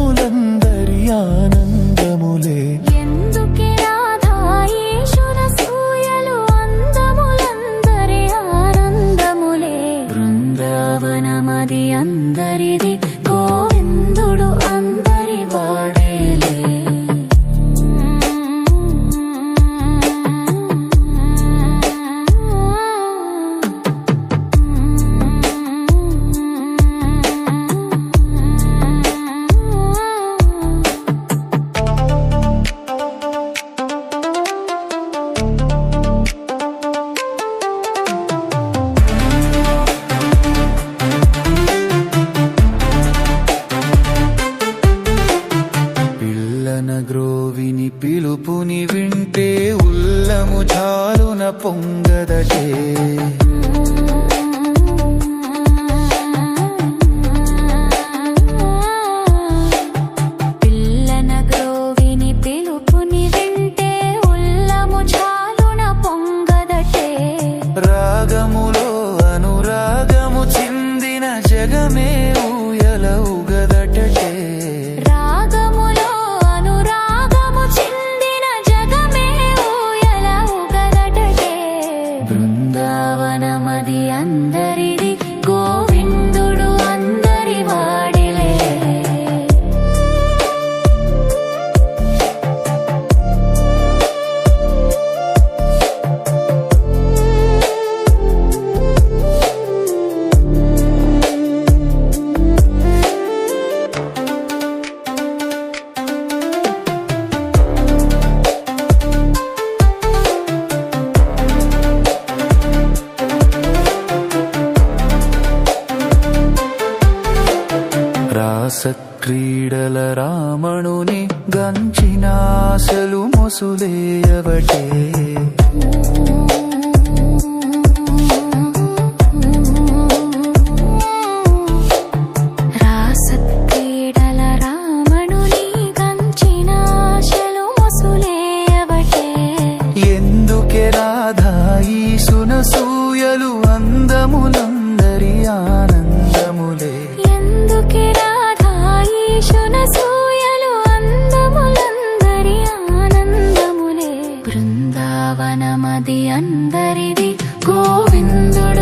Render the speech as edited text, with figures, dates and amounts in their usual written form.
అందములందరి ఆనందములే. ఎందుకే రాధాయేశున సూయలు అందములందరి ఆనందములే. బృందావనమది అందరిది గోవిందుడు అందరి వాడేలే. గ్రోవిని పిలుపుని వింటే ఉల్లము చాలున పొంగదటే. పిల్లన గ్రోవిని పిలుపుని వింటే ఉల్లము చాలున పొంగదటే. రాగములో అనురాగము చిందిన జగమే ఊయల ఊగదటటే. బృందావనమది అందరిది గోవిందుడు అందరి వాడిలే. రాసక్రీడల రామణుని గంచినాశలు మొసులేయవటే. రాసక్రీడల రామణుని గంచినాశలు మొసులేయవటే. ఎందుకే రాధాయీసున సూయలు అందములందరి ఆనందములే. ఎందుకే రాధాయేశున సూయలు అందములందరి ఆనందములే. బృందావనమది అందరిది గోవిందుడు